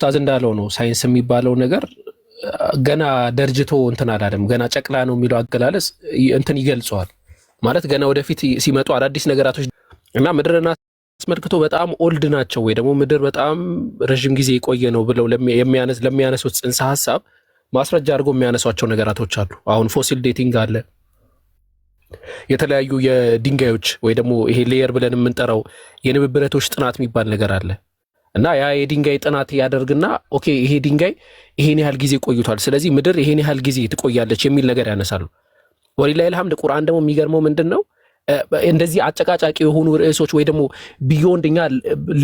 ታዝ እንዳለው ነው ሳይንስ የሚባለው ነገር ገና ደርጅቶ እንትን አላለም። ገና ጨቅላ ነው የሚለው አገላለጽ እንትን ይገልጸዋል ማለት ገና ወደፊት ሲመጡ አዳዲስ ነገራቶች እና ምድርና አስመልክቶ በጣም ኦልድ ናቸው ወይ ደግሞ ምድር በጣም ረጅም ጊዜ የቆየ ነው ብለው ለሚያነሱት ጽንሰ ሐሳብ ማስረጃ አድርጎ የሚያነሷቸው ነገራቶች አሉ። አሁን ፎሲል ዴቲንግ አለ፣ የተለያዩ የድንጋዮች ወይ ደግሞ ይሄ ሌየር ብለን የምንጠራው የንብብረቶች ጥናት የሚባል ነገር አለ እና ያ የድንጋይ ጥናት ያደርግና ኦኬ ይሄ ድንጋይ ይሄን ያህል ጊዜ ቆይቷል፣ ስለዚህ ምድር ይሄን ያህል ጊዜ ትቆያለች የሚል ነገር ያነሳሉ። ወሊላሂ አልሐምድ ቁርአን ደግሞ የሚገርመው ምንድነው እንደዚህ አጨቃጫቂ የሆኑ ርዕሶች ወይ ደግሞ ቢዮንድ እኛ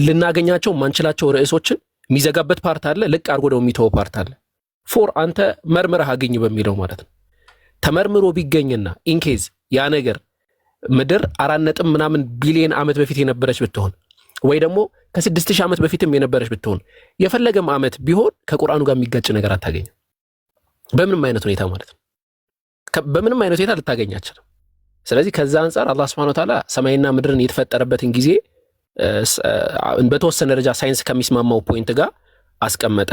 ልናገኛቸው ማንችላቸው ርዕሶችን የሚዘጋበት ፓርት አለ፣ ልቅ አድርጎ ደግሞ የሚተው ፓርት አለ። ፎር አንተ መርምረህ አገኝ በሚለው ማለት ነው። ተመርምሮ ቢገኝና ኢንኬዝ ያ ነገር ምድር 4 ምናምን ቢሊየን ዓመት በፊት የነበረች ብትሆን ወይ ደግሞ ከ6000 ዓመት በፊትም የነበረች ብትሆን የፈለገም ዓመት ቢሆን ከቁርአኑ ጋር የሚጋጭ ነገር አታገኝም። በምንም አይነት ሁኔታ ማለት ነው። በምንም አይነት ሁኔታ ልታገኛቸው። ስለዚህ ከዛ አንፃር አላህ Subhanahu Wa Ta'ala ሰማይና ምድርን የተፈጠረበትን ጊዜ በተወሰነ ደረጃ ሳይንስ ከሚስማማው ፖይንት ጋር አስቀመጠ።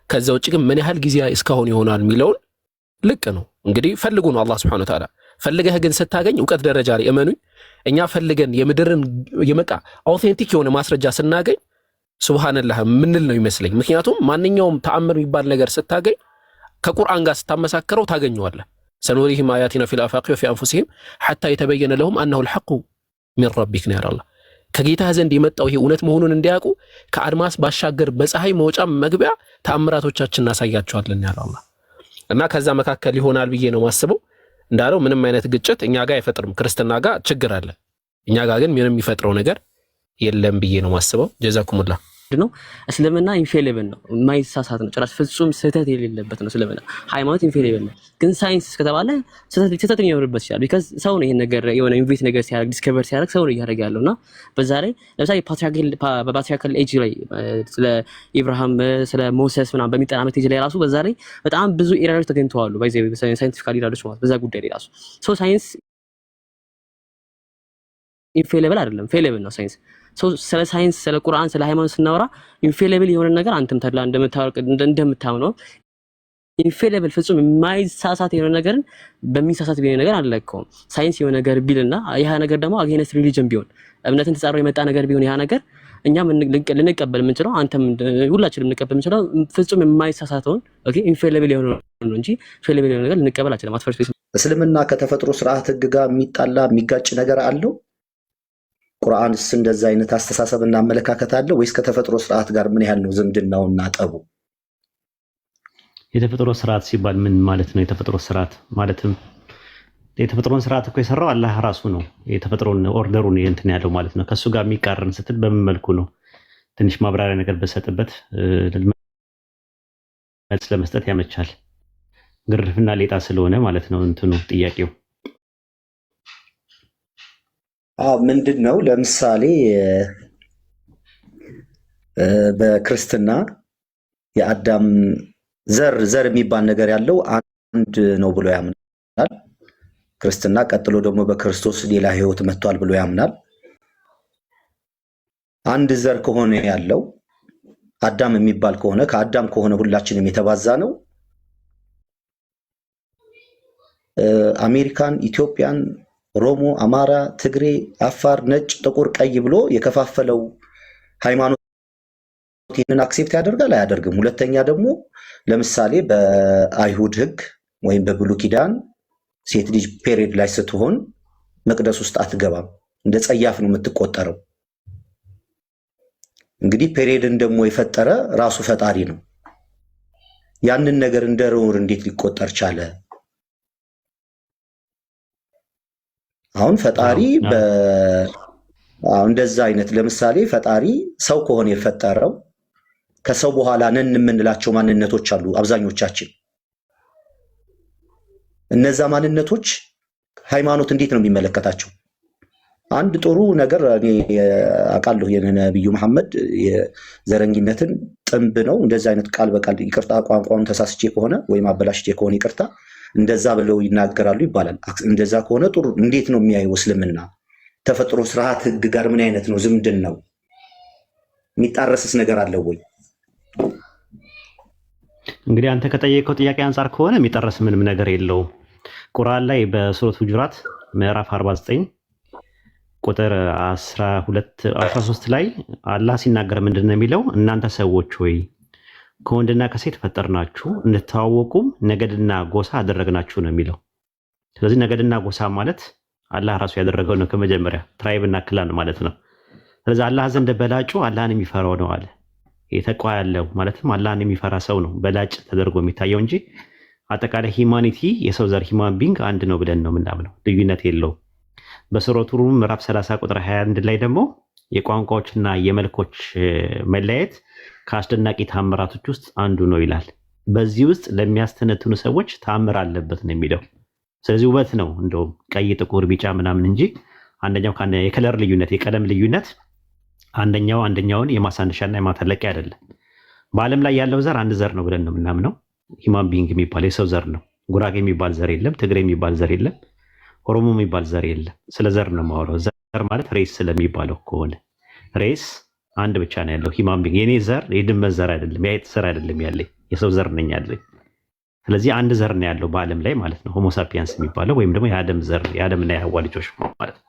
ከዛ ውጭ ግን ምን ያህል ጊዜ እስካሁን ይሆናል የሚለውን ልቅ ነው እንግዲህ ፈልጉ ነው አላህ Subhanahu Wa Ta'ala። ፈልገህ ግን ስታገኝ ዕውቀት ደረጃ ላይ እመኑኝ እኛ ፈልገን የምድርን የመቃ አውቴንቲክ የሆነ ማስረጃ ስናገኝ ሱብሃንአላህ ምንል ነው ይመስለኝ። ምክንያቱም ማንኛውም ተአምር የሚባል ነገር ስታገኝ ከቁርአን ጋር ስታመሳከረው ታገኘዋለህ። ሰኑሪሂም አያቲና ፊል አፋቂ ወፊ አንፉሲሂም ሐታ የተበየነ ለሁም አነሁ አልሐቁ ሚን ረቢክ ነው ያለው። ከጌታህ ዘንድ የመጣው ይሄ እውነት መሆኑን እንዲያውቁ ከአድማስ ባሻገር በፀሐይ መውጫ መግቢያ ተአምራቶቻችን እናሳያቸዋለን ያለው አላህ እና ከዛ መካከል ይሆናል ብዬ ነው ማስበው። እንዳለው ምንም አይነት ግጭት እኛ ጋር አይፈጥርም። ክርስትና ጋር ችግር አለ፣ እኛ ጋር ግን ምንም የሚፈጥረው ነገር የለም ብዬ ነው ማስበው። ጀዛኩሙላህ ነው እስልምና ኢንፌሊብል ነው፣ የማይሳሳት ነው፣ ጭራሽ ፍጹም ስህተት የሌለበት ነው። እስልምና ሃይማኖት ኢንፌሊብል ነው። ግን ሳይንስ ከተባለ ስህተት ሊኖርበት ይችላል። ቢካዝ ሰው ነው ይሄን ነገር የሆነ ኢንቬስት ነገር ሲያደርግ ዲስከቨር ሲያደርግ ሰው ነው እያደረገ ያለውና በዛ ላይ ለምሳሌ በፓትሪያርካል ኤጅ ላይ ስለ ኢብራሂም ስለ ሞሴስ ምናምን በሚጠናበት ኤጅ ላይ ራሱ በዛ ላይ በጣም ብዙ ኤረሮች ተገኝተዋል። ሳይንቲፊካሊ ዳዶች ማለት በዛ ጉዳይ ላይ ራሱ ሶ ሳይንስ ኢንፌሊብል አይደለም፣ ፌሊብል ነው ሳይንስ። ስለ ሳይንስ ስለ ቁርአን ስለ ሃይማኖት ስናወራ ኢንፌሊብል የሆነ ነገር አንተም ተድላ እንደምታምነው ኢንፌሊብል ፍጹም የማይሳሳት የሆነ ነገርን በሚሳሳት ቢሆን ነገር አልለቀውም። ሳይንስ የሆነ ነገር ቢልና ያ ነገር ደግሞ አጌንስት ሪሊጅን ቢሆን እምነትን ተጻሮ የመጣ ነገር ቢሆን ያ ነገር እኛም ልንቀበል የምንችለው አንተም ሁላችንም ልንቀበል የምንችለው ፍጹም የማይሳሳተውን ኦኬ ኢንፌሊብል የሆነ ነው እንጂ ፌሊብል የሆነ ነገር ልንቀበል አንችልም። አትፈርስ። እስልምና ከተፈጥሮ ስርዓት ህግ ጋር የሚጣላ የሚጋጭ ነገር አለው? ቁርአንስ እንደዛ አይነት አስተሳሰብና አመለካከት አለ ወይስ ከተፈጥሮ ስርዓት ጋር ምን ያህል ነው ዝምድናውና ጠቡ? የተፈጥሮ ስርዓት ሲባል ምን ማለት ነው? የተፈጥሮ ስርዓት ማለትም የተፈጥሮን ስርዓት እኮ የሰራው አላህ ራሱ ነው። የተፈጥሮን ኦርደሩን እንትን ያለው ማለት ነው። ከሱ ጋር የሚቃረን ስትል በምን መልኩ ነው? ትንሽ ማብራሪያ ነገር በሰጥበት መልስ ለመስጠት ያመቻል። ግርፍና ሌጣ ስለሆነ ማለት ነው እንትኑ ጥያቄው። ምንድነው? ለምሳሌ በክርስትና የአዳም ዘር የሚባል ነገር ያለው አንድ ነው ብሎ ያምናል ክርስትና። ቀጥሎ ደግሞ በክርስቶስ ሌላ ህይወት መጥቷል ብሎ ያምናል። አንድ ዘር ከሆነ ያለው አዳም የሚባል ከሆነ ከአዳም ከሆነ ሁላችንም የተባዛ ነው። አሜሪካን፣ ኢትዮጵያን፣ ኦሮሞ፣ አማራ፣ ትግሬ፣ አፋር፣ ነጭ፣ ጥቁር፣ ቀይ ብሎ የከፋፈለው ሃይማኖት ይህንን አክሴፕት ያደርጋል አያደርግም? ሁለተኛ ደግሞ ለምሳሌ በአይሁድ ህግ ወይም በብሉይ ኪዳን ሴት ልጅ ፔሪድ ላይ ስትሆን መቅደስ ውስጥ አትገባም፣ እንደ ጸያፍ ነው የምትቆጠረው። እንግዲህ ፔሪድን ደግሞ የፈጠረ ራሱ ፈጣሪ ነው። ያንን ነገር እንደ ነውር እንዴት ሊቆጠር ቻለ? አሁን ፈጣሪ እንደዛ አይነት ለምሳሌ ፈጣሪ ሰው ከሆነ የፈጠረው ከሰው በኋላ ነን የምንላቸው ማንነቶች አሉ አብዛኞቻችን። እነዛ ማንነቶች ሃይማኖት እንዴት ነው የሚመለከታቸው? አንድ ጥሩ ነገር እኔ አውቃለሁ የነብዩ መሐመድ የዘረኝነትን ጥንብ ነው እንደዛ አይነት ቃል በቃል ይቅርታ ቋንቋውን ተሳስቼ ከሆነ ወይም አበላሽቼ ከሆነ ይቅርታ እንደዛ ብለው ይናገራሉ ይባላል። እንደዛ ከሆነ ጥሩ እንዴት ነው የሚያየው እስልምና? ተፈጥሮ ስርዓት ህግ ጋር ምን አይነት ነው ዝምድናው? የሚጣረስስ ነገር አለው ወይ? እንግዲህ አንተ ከጠየቀው ጥያቄ አንጻር ከሆነ የሚጠረስ ምንም ነገር የለውም። ቁርአን ላይ በሱረት ሁጁራት ምዕራፍ 49 ቁጥር 13 ላይ አላህ ሲናገር ምንድን ነው የሚለው? እናንተ ሰዎች ሆይ ከወንድና ከሴት ፈጠርናችሁ እንድትተዋወቁም ነገድና ጎሳ አደረግናችሁ ነው የሚለው። ስለዚህ ነገድና ጎሳ ማለት አላህ ራሱ ያደረገው ነው። ከመጀመሪያ ትራይብና ክላን ማለት ነው። ስለዚህ አላህ ዘንድ በላጩ አላህን የሚፈራው ነው አለ። የተቋ ያለው ማለትም አላህን የሚፈራ ሰው ነው በላጭ ተደርጎ የሚታየው እንጂ አጠቃላይ ሂማኒቲ የሰው ዘር ሂማን ቢንግ አንድ ነው ብለን ነው የምናምነው። ልዩነት የለውም። በሱረቱ ሩም ምዕራፍ 30 ቁጥር 21 ላይ ደግሞ የቋንቋዎችና የመልኮች መለያየት ከአስደናቂ ታምራቶች ውስጥ አንዱ ነው ይላል። በዚህ ውስጥ ለሚያስተነትኑ ሰዎች ታምር አለበት ነው የሚለው። ስለዚህ ውበት ነው እንደውም ቀይ፣ ጥቁር፣ ቢጫ ምናምን እንጂ አንደኛው የከለር ልዩነት የቀለም ልዩነት አንደኛውን የማሳነሻና የማተለቂያ አይደለም። በዓለም ላይ ያለው ዘር አንድ ዘር ነው ብለን ነው የምናምነው። ሂማን ቢንግ የሚባል የሰው ዘር ነው። ጉራጌ የሚባል ዘር የለም። ትግሬ የሚባል ዘር የለም። ኦሮሞ የሚባል ዘር የለም። ስለ ዘር ነው የማወራው። ዘር ማለት ሬስ ስለሚባለው ከሆነ ሬስ አንድ ብቻ ነው ያለው ሂማን ቢንግ። የኔ ዘር የድመት ዘር አይደለም፣ የአይጥ ዘር አይደለም ያለኝ፣ የሰው ዘር ነኝ ያለኝ። ስለዚህ አንድ ዘር ነው ያለው በዓለም ላይ ማለት ነው፣ ሆሞሳፒያንስ የሚባለው ወይም ደግሞ የአደም ዘር የአደምና የሐዋ ልጆች ማለት ነው።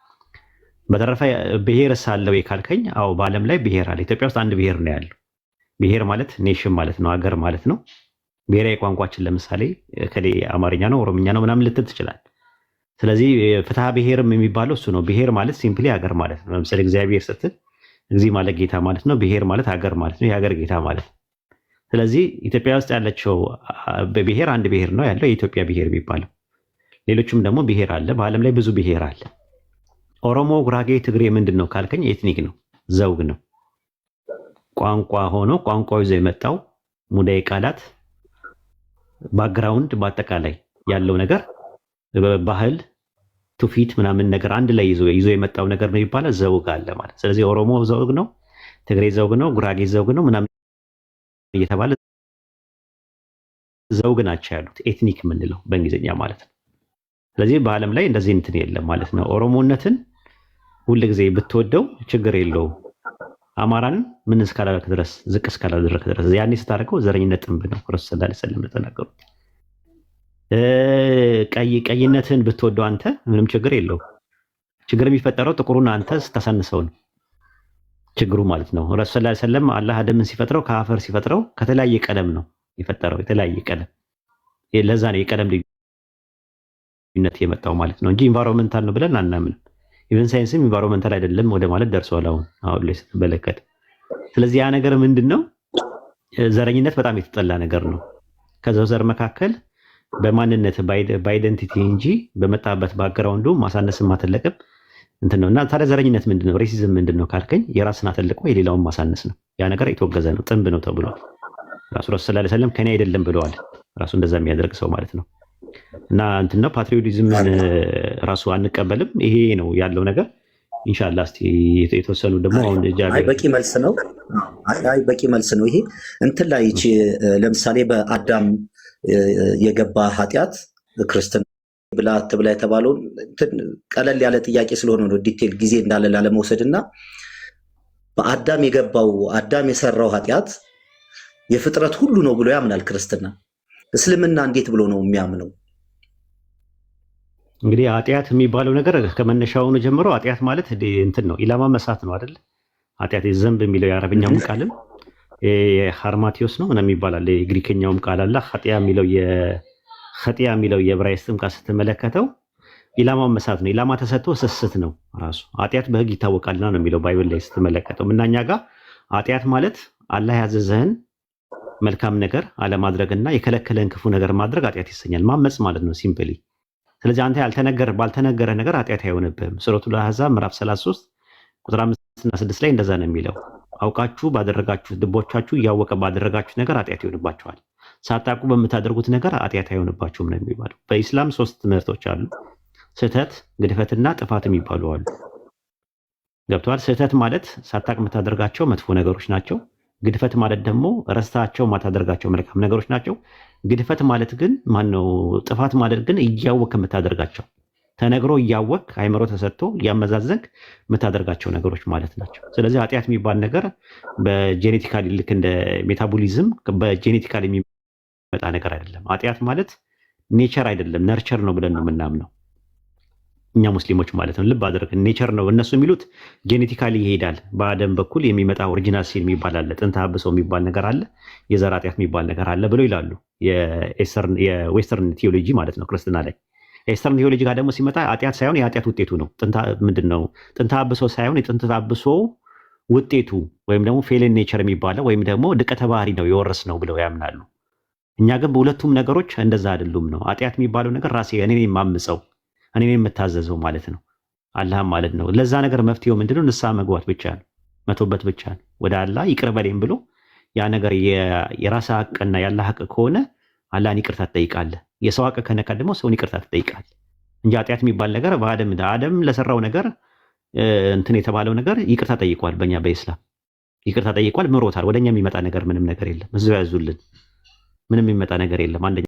በተረፈ ብሔር ሳለው ካልከኝ፣ አዎ በዓለም ላይ ብሔር አለ። ኢትዮጵያ ውስጥ አንድ ብሔር ነው ያለው። ብሔር ማለት ኔሽን ማለት ነው፣ ሀገር ማለት ነው። ብሔራዊ ቋንቋችን ለምሳሌ ከሌ አማርኛ ነው ኦሮምኛ ነው ምናምን ልትል ትችላል። ስለዚህ ፍትሐ ብሔርም የሚባለው እሱ ነው። ብሔር ማለት ሲምፕሊ ሀገር ማለት ነው። ለምሳሌ እግዚአብሔር ስትል እግዚ ማለት ጌታ ማለት ነው። ብሔር ማለት ሀገር ማለት ነው፣ የሀገር ጌታ ማለት ነው። ስለዚህ ኢትዮጵያ ውስጥ ያለችው በብሔር አንድ ብሔር ነው ያለው የኢትዮጵያ ብሔር የሚባለው። ሌሎችም ደግሞ ብሔር አለ። በዓለም ላይ ብዙ ብሔር አለ። ኦሮሞ፣ ጉራጌ፣ ትግሬ ምንድን ነው ካልከኝ ኤትኒክ ነው፣ ዘውግ ነው። ቋንቋ ሆኖ ቋንቋው ይዞ የመጣው ሙዳይ ቃላት ባክግራውንድ በአጠቃላይ ያለው ነገር ባህል ትውፊት ምናምን ነገር አንድ ላይ ይዞ የመጣው ነገር ነው ይባላል። ዘውግ አለ ማለት። ስለዚህ ኦሮሞ ዘውግ ነው፣ ትግሬ ዘውግ ነው፣ ጉራጌ ዘውግ ነው ምናምን እየተባለ ዘውግ ናቸው ያሉት ኤትኒክ የምንለው በእንግሊዝኛ ማለት ነው። ስለዚህ በዓለም ላይ እንደዚህ እንትን የለም ማለት ነው። ኦሮሞነትን ሁል ጊዜ ብትወደው ችግር የለውም። አማራን ምን እስካላደረክ ድረስ ዝቅ እስካላደረክ ድረስ ያኔ ስታደርገው ዘረኝነት ጥንብ ነው። ረሱል ሰለላሁ ዐለይሂ ወሰለም ተናገሩት። ቀይነትን ብትወደው አንተ ምንም ችግር የለውም። ችግር የሚፈጠረው ጥቁሩን አንተ ስታሳንሰው ነው ችግሩ ማለት ነው። ረሱል ሰለላሁ ዐለይሂ ወሰለም አላህ አደምን ሲፈጥረው ከአፈር ሲፈጥረው ከተለያየ ቀለም ነው የፈጠረው። የተለያየ ቀለም ለዛ ነው የቀለም ልዩነት የመጣው ማለት ነው እንጂ ኢንቫይሮንመንታል ነው ብለን አናምንም። ኢቨን ሳይንስም ኢንቫይሮንመንታል አይደለም ወደ ማለት ደርሷል አሁን ላይ ስትመለከት። ስለዚህ ያ ነገር ምንድነው? ዘረኝነት በጣም የተጠላ ነገር ነው። ከዛው ዘር መካከል በማንነት በአይደንቲቲ እንጂ በመጣበት ባክግራውንዱ ማሳነስም ማተለቅም እንትን ነው። እና ታዲያ ዘረኝነት ምንድነው? ሬሲዝም ምንድነው ካልከኝ የራስን አተልቆ የሌላውን ማሳነስ ነው። ያ ነገር የተወገዘ ነው፣ ጥንብ ነው ተብሏል። ራሱ ሰለላሁ ዐለይሂ ወሰለም ከኔ አይደለም ብለዋል። ራሱ እንደዛ የሚያደርግ ሰው ማለት ነው። እና እንትና ፓትሪዮቲዝምን ራሱ አንቀበልም። ይሄ ነው ያለው ነገር። ኢንሻአላህ እስቲ የተወሰኑ ደግሞ አሁን በቂ መልስ ነው። በቂ መልስ ነው። ይሄ እንትን ላይ ለምሳሌ በአዳም የገባ ኃጢአት ክርስትና ብላ የተባለውን ቀለል ያለ ጥያቄ ስለሆነ ነው ዲቴል ጊዜ እንዳለ ላለመውሰድ እና በአዳም የገባው አዳም የሰራው ኃጢአት የፍጥረት ሁሉ ነው ብሎ ያምናል ክርስትና። እስልምና እንዴት ብሎ ነው የሚያምነው? እንግዲህ ኃጢአት የሚባለው ነገር ከመነሻውኑ ጀምሮ ኃጢአት ማለት እንትን ነው፣ ኢላማ መሳት ነው አይደል? ኃጢአት ዘንብ የሚለው የአረብኛውም ቃልም የሃርማቲዮስ ነው ምናምን ይባላል። የግሪከኛውም ቃል አለ። ኸጢያ የሚለው የዕብራይስጥም ቃል ስትመለከተው ኢላማ መሳት ነው። ኢላማ ተሰጥቶ ስስት ነው ራሱ። ኃጢአት በህግ ይታወቃልና ነው የሚለው ባይብል ላይ ስትመለከተው። እና እኛ ጋር ኃጢአት ማለት አላህ ያዘዘህን መልካም ነገር አለማድረግና የከለከለን ክፉ ነገር ማድረግ ኃጢአት ይሰኛል። ማመጽ ማለት ነው ሲምፕሊ። ስለዚህ አንተ ባልተነገረ ነገር ኃጢአት አይሆንብህም። ሱረቱል አሕዛብ ምዕራፍ 33 ቁጥር 5 እና 6 ላይ እንደዛ ነው የሚለው። አውቃችሁ ባደረጋችሁ ልቦቻችሁ እያወቀ ባደረጋችሁ ነገር ኃጢአት ይሆንባችኋል፣ ሳታውቁ በምታደርጉት ነገር ኃጢአት አይሆንባችሁም ነው የሚባለው። በኢስላም 3 ትምህርቶች አሉ። ስህተት፣ ግድፈትና ጥፋት የሚባሉ አሉ። ገብተዋል። ስህተት ማለት ሳታውቅ የምታደርጋቸው መጥፎ ነገሮች ናቸው። ግድፈት ማለት ደግሞ ረስታቸው ማታደርጋቸው መልካም ነገሮች ናቸው። ግድፈት ማለት ግን ማነው? ጥፋት ማለት ግን እያወቅ የምታደርጋቸው ተነግሮ እያወቅ አይምሮ ተሰጥቶ እያመዛዘንክ የምታደርጋቸው ነገሮች ማለት ናቸው። ስለዚህ ኃጢአት የሚባል ነገር በጄኔቲካሊ ልክ እንደ ሜታቦሊዝም በጄኔቲካሊ የሚመጣ ነገር አይደለም። ኃጢአት ማለት ኔቸር አይደለም ነርቸር ነው ብለን ነው የምናምነው እኛ ሙስሊሞች ማለት ነው። ልብ አድርግ፣ ኔቸር ነው። እነሱ የሚሉት ጄኔቲካሊ ይሄዳል። በአደም በኩል የሚመጣ ኦሪጂናል ሲን የሚባል አለ፣ ጥንተ አብሶ የሚባል ነገር አለ፣ የዘር ኃጢአት የሚባል ነገር አለ ብለው ይላሉ። የዌስተርን ቴዎሎጂ ማለት ነው ክርስትና ላይ። ኤስተርን ቴዎሎጂ ጋር ደግሞ ሲመጣ ኃጢአት ሳይሆን የኃጢአት ውጤቱ ነው። ምንድን ነው? ጥንተ አብሶ ሳይሆን የጥንተ አብሶ ውጤቱ ወይም ደግሞ ፌልን ኔቸር የሚባለው ወይም ደግሞ ድቀተ ባህሪ ነው የወረስ ነው ብለው ያምናሉ። እኛ ግን በሁለቱም ነገሮች እንደዛ አይደሉም ነው። ኃጢአት የሚባለው ነገር ራሴ እኔ የማምፀው እኔ የምታዘዘው ማለት ነው፣ አላህም ማለት ነው። ለዛ ነገር መፍትሄው ምንድነው? ንስሐ መግባት ብቻ ነው፣ መቶበት ብቻ ነው። ወደ አላህ ይቅር በለኝ ብሎ ያ ነገር የራስ ሀቅና ያለ ሀቅ ከሆነ አላህን ይቅርታ ትጠይቃለህ። የሰው ሀቅ ከነካ ደግሞ ሰውን ይቅርታ ትጠይቃለህ እንጂ ኃጢአት የሚባል ነገር አደም ለሰራው ነገር እንትን የተባለው ነገር ይቅርታ ጠይቋል። በእኛ በኢስላም ይቅርታ ጠይቋል፣ ምሮታል። ወደኛ የሚመጣ ነገር ምንም ነገር የለም። እዚሁ ያዙልን፣ ምንም የሚመጣ ነገር የለም። አንደኛ